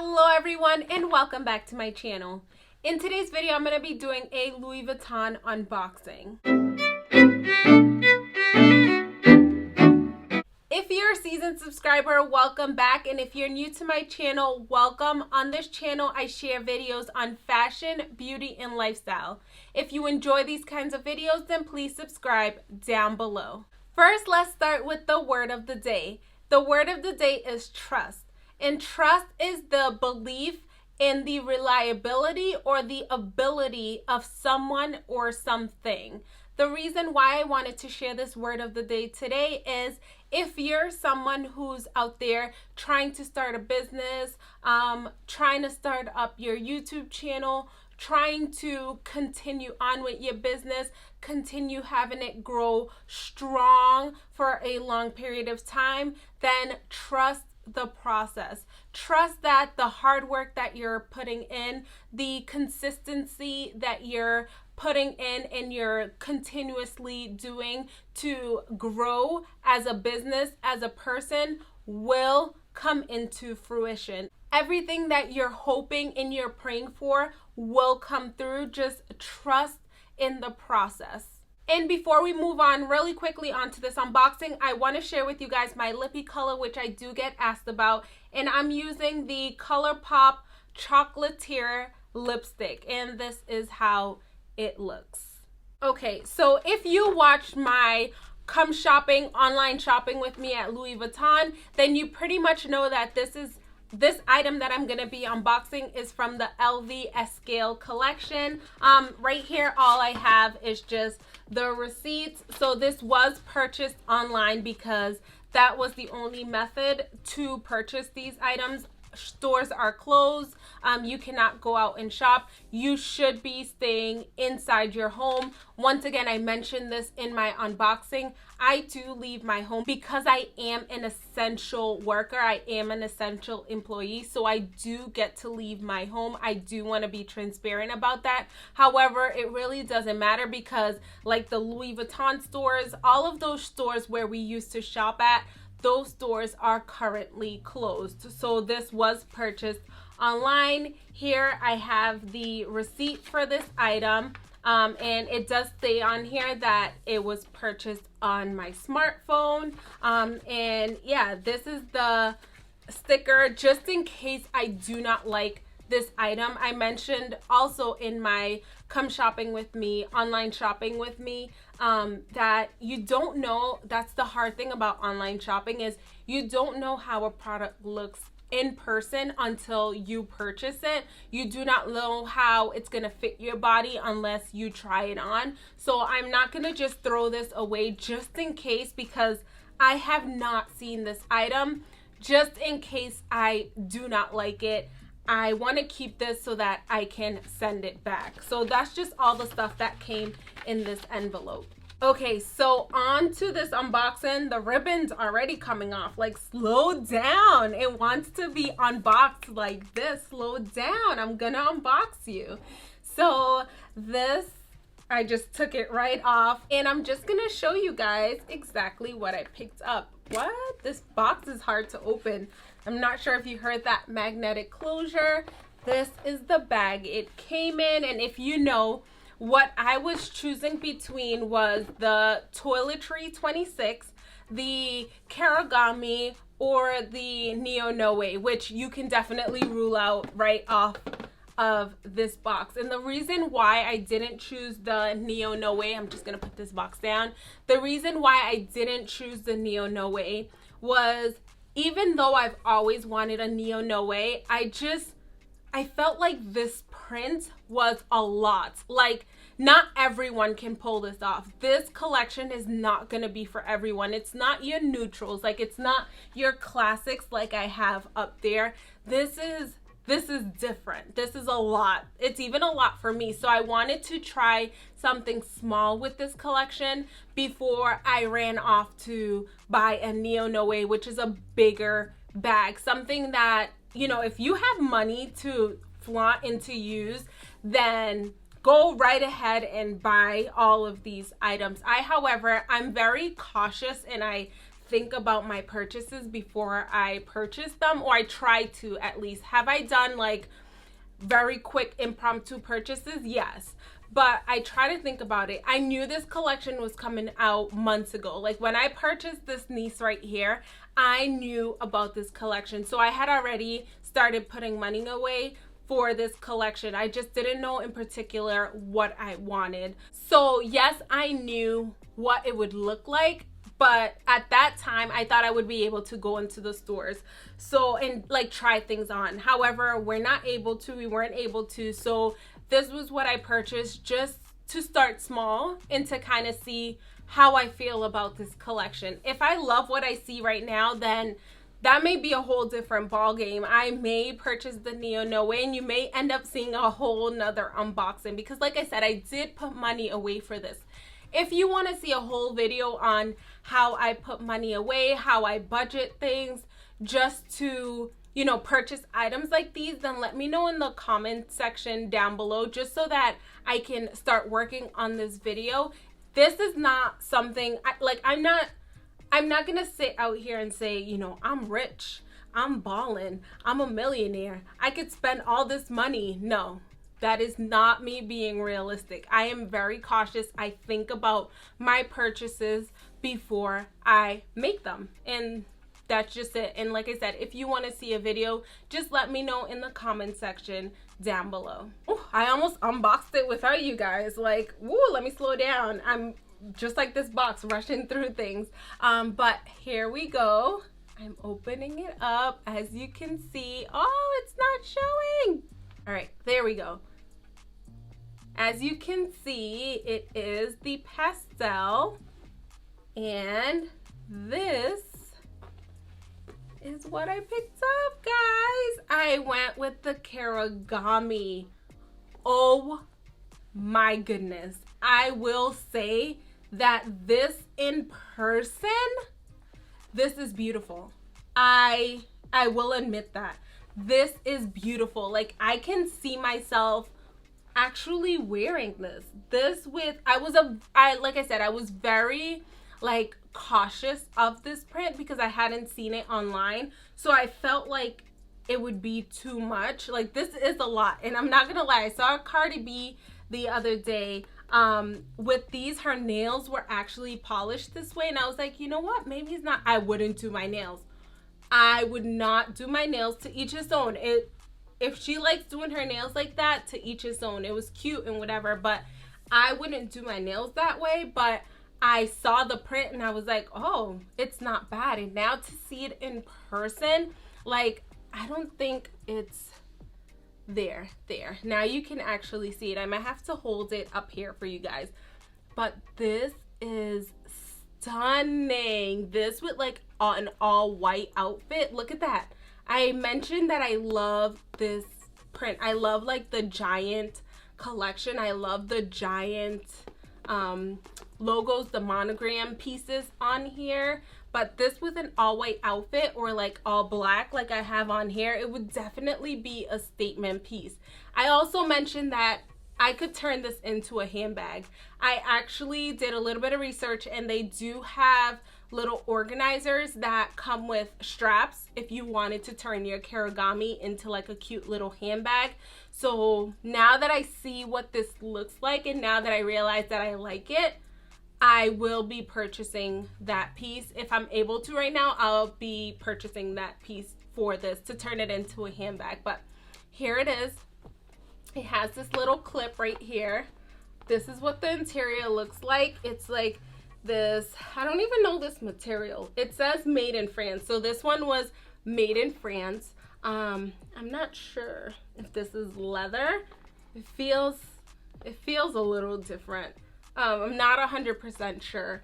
Hello everyone and welcome back to my channel. In today's video, I'm going to be doing a Louis Vuitton unboxing. If you're a seasoned subscriber, welcome back. And if you're new to my channel, welcome. On this channel, I share videos on fashion, beauty, and lifestyle. If you enjoy these kinds of videos, then please subscribe down below. First, let's start with the word of the day. The word of the day is trust. And trust is the belief in the reliability or the ability of someone or something. The reason why I wanted to share this word of the day today is if you're someone who's out there trying to start a business, trying to start up your YouTube channel, trying to continue on with your business, continue having it grow strong for a long period of time, then trust the process. Trust that the hard work that you're putting in, the consistency that you're putting in and you're continuously doing to grow as a business, as a person, will come into fruition. Everything that you're hoping and you're praying for will come through. Just trust in the process. And before we move on really quickly onto this unboxing, I want to share with you guys my lippy color, which I do get asked about. And I'm using the ColourPop Chocolatier lipstick. And this is how it looks. Okay, so if you watched my come shopping, online shopping with me at Louis Vuitton, then you pretty much know that this item that I'm going to be unboxing is from the LV Escale collection. Right here, all I have is just the receipts. So this was purchased online because that was the only method to purchase these items. Stores are closed. You cannot go out and shop. You should be staying inside your home. Once again, I mentioned this in my unboxing. I do leave my home because I am an essential worker. I am an essential employee. So I do get to leave my home. I do want to be transparent about that. However, it really doesn't matter because like the Louis Vuitton stores, all of those stores where we used to shop at, those stores are currently closed. So this was purchased online. Here I have the receipt for this item. And it does say on here that it was purchased on my smartphone. And yeah, this is the sticker just in case I do not like this item. I mentioned also in my come shopping with me, online shopping with me, that you don't know. That's the hard thing about online shopping is you don't know how a product looks in person until you purchase it. You do not know how it's gonna fit your body unless you try it on. So I'm not gonna just throw this away just in case because I have not seen this item. Just in case I do not like it, I want to keep this so that I can send it back. So that's just all the stuff that came in this envelope. Okay, so on to this unboxing. The ribbon's already coming off. Like, slow down. It wants to be unboxed like this. Slow down. I'm gonna unbox you. So this, I just took it right off and I'm just gonna show you guys exactly what I picked up. What? This box is hard to open. I'm not sure if you heard that magnetic closure. This is the bag it came in, and if you know, what I was choosing between was the Toiletry 26, the Karagami, or the Neo Noe, which you can definitely rule out right off of this box. And the reason why I didn't choose the Neo Noe, I'm just gonna put this box down. The reason why I didn't choose the Neo Noe was even though I've always wanted a Neo Noe, I felt like this print was a lot. Like, not everyone can pull this off. This collection is not going to be for everyone. It's not your neutrals. Like, it's not your classics like I have up there. This is different. This is a lot. It's even a lot for me. So I wanted to try something small with this collection before I ran off to buy a Neo Noe, which is a bigger bag. Something that, you know, if you have money to flaunt and to use, then go right ahead and buy all of these items. However, I'm very cautious and I think about my purchases before I purchase them, or I try to at least. Have I done like very quick impromptu purchases? Yes. But I try to think about it. I knew this collection was coming out months ago. Like when I purchased this niece right here, I knew about this collection. So I had already started putting money away for this collection. I just didn't know in particular what I wanted. So yes, I knew what it would look like, but at that time I thought I would be able to go into the stores and like try things on. However, we weren't able to. So this was what I purchased, just to start small and to kind of see how I feel about this collection. If I love what I see right now, then that may be a whole different ball game. I may purchase the Neo Noe, and you may end up seeing a whole nother unboxing, because like I said, I did put money away for this. If you want to see a whole video on how I put money away, how I budget things just to, you know, purchase items like these, then let me know in the comment section down below, just so that I can start working on this video. This is not something I'm not gonna sit out here and say, you know, I'm rich, I'm balling, I'm a millionaire, I could spend all this money. No, that is not me being realistic. I am very cautious. I think about my purchases before I make them, and that's just it. And like I said, if you want to see a video, just let me know in the comment section down below. Ooh, I almost unboxed it without you guys. Like, woo, let me slow down. I'm just like this box, rushing through things. But here we go. I'm opening it up. As you can see, oh, it's not showing. All right, there we go. As you can see, it is the pastel, and this is what I picked up, guys. I went with the Karigami. Oh my goodness. I will say that this in person, this is beautiful. I will admit that. This is beautiful. Like, I can see myself actually wearing this. Like I said, I was very like cautious of this print because I hadn't seen it online. So I felt like it would be too much. Like, this is a lot. And I'm not gonna lie, I saw Cardi B the other day with these. Her nails were actually polished this way, and I was like, you know what, maybe it's not. I wouldn't do my nails. I would not do my nails. To each his own. If she likes doing her nails like that, to each his own. It was cute and whatever, but I wouldn't do my nails that way. But I saw the print and I was like, oh, it's not bad. And now to see it in person, like, I don't think it's there. Now you can actually see it. I might have to hold it up here for you guys. But this is stunning. This with like an all white outfit. Look at that. I mentioned that I love this print. I love like the giant collection. I love the giant logos, the monogram pieces on here. But this with an all white outfit or like all black like I have on here, it would definitely be a statement piece. I also mentioned that I could turn this into a handbag. I actually did a little bit of research, and they do have little organizers that come with straps if you wanted to turn your Karigami into like a cute little handbag. So now that I see what this looks like, and now that I realize that I like it, I will be purchasing that piece. If I'm able to right now, I'll be purchasing that piece for this to turn it into a handbag. But here it is. It has this little clip right here. This is what the interior looks like. It's like this, I don't even know this material. It says made in France. So this one was made in France. I'm not sure if this is leather. It feels a little different. I'm not 100% sure.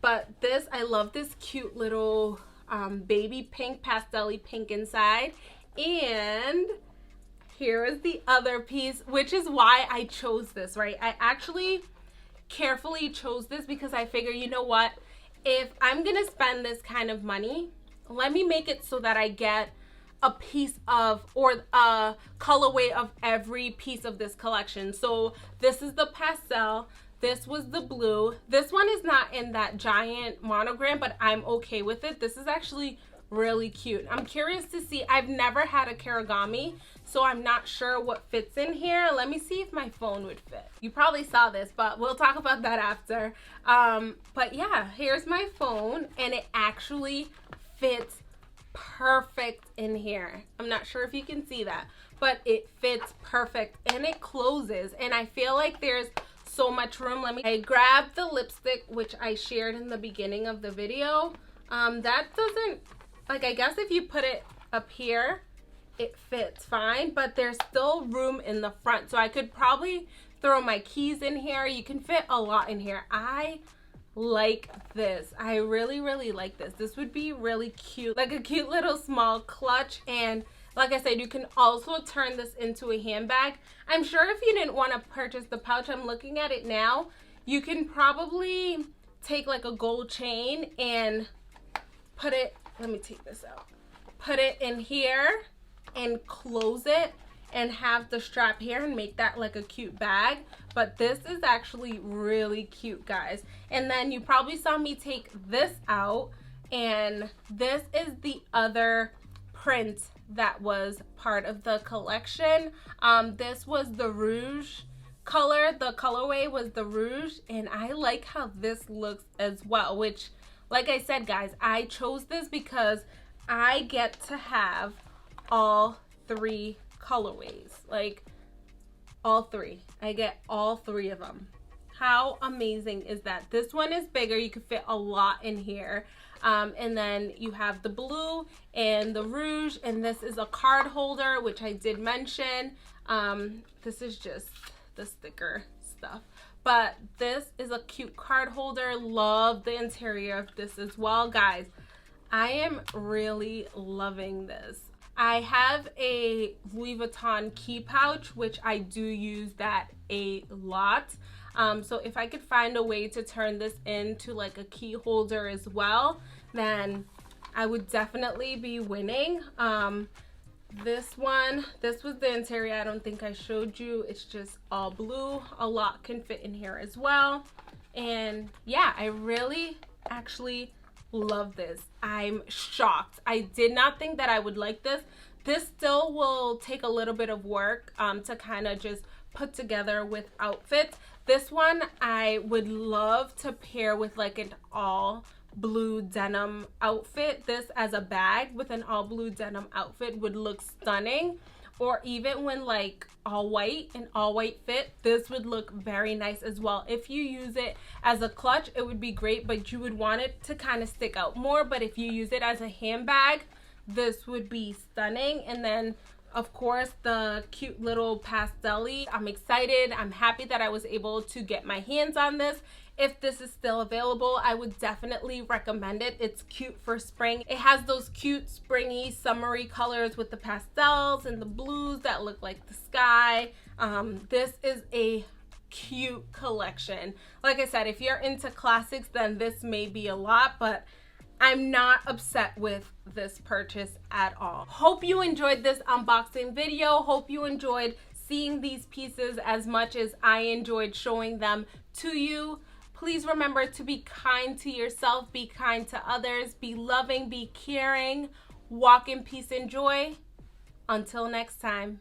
But this, I love this cute little baby pink, pastel-y pink inside. And here is the other piece, which is why I chose this, right? I actually carefully chose this because I figure, you know what? If I'm gonna spend this kind of money, let me make it so that I get a piece of, or a colorway of every piece of this collection. So this is the pastel. This was the blue. This one is not in that giant monogram, but I'm okay with it. This is actually really cute. I'm curious to see. I've never had a Karigami, so I'm not sure what fits in here. Let me see if my phone would fit. You probably saw this, but we'll talk about that after. But yeah, here's my phone, and it actually fits perfect in here. I'm not sure if you can see that, but it fits perfect, and it closes, and I feel like there's so much room. I grabbed the lipstick, which I shared in the beginning of the video. That doesn't, like, I guess if you put it up here, it fits fine, but there's still room in the front, so I could probably throw my keys in here. You can fit a lot in here. I like this. I really like this. This would be really cute, like a cute little small clutch. And like I said, you can also turn this into a handbag. I'm sure if you didn't want to purchase the pouch, I'm looking at it now, you can probably take like a gold chain and put it, let me take this out, put it in here and close it and have the strap here and make that like a cute bag. But this is actually really cute, guys. And then you probably saw me take this out, and this is the other print that was part of the collection. This was the rouge color. The colorway was the rouge, and I like how this looks as well, which, like I said, guys, I chose this because I get to have all three colorways, like all three. I get all three of them. How amazing is that? This one is bigger. You can fit a lot in here. And then you have the blue and the rouge, and this is a card holder, which I did mention. This is just the sticker stuff, but this is a cute card holder. Love the interior of this as well, guys. I am really loving this. I have a Louis Vuitton key pouch, which I do use that a lot. So if I could find a way to turn this into like a key holder as well, then I would definitely be winning. This was the interior. I don't think I showed you. It's just all blue. A lot can fit in here as well. And yeah, I really actually love this. I'm shocked. I did not think that I would like this. This still will take a little bit of work to kind of just put together with outfits. This one I would love to pair with like an all blue denim outfit. This as a bag with an all blue denim outfit would look stunning. Or even when like all white, an all white fit, this would look very nice as well. If you use it as a clutch, it would be great, but you would want it to kind of stick out more. But if you use it as a handbag, this would be stunning. And then of course the cute little pastel-y. I'm excited. I'm happy that I was able to get my hands on this. If this is still available, I would definitely recommend it. It's cute for spring. It has those cute springy summery colors with the pastels and the blues that look like the sky. This is a cute collection. Like I said, if you're into classics, then this may be a lot, but I'm not upset with this purchase at all. Hope you enjoyed this unboxing video. Hope you enjoyed seeing these pieces as much as I enjoyed showing them to you. Please remember to be kind to yourself, be kind to others, be loving, be caring, walk in peace and joy. Until next time.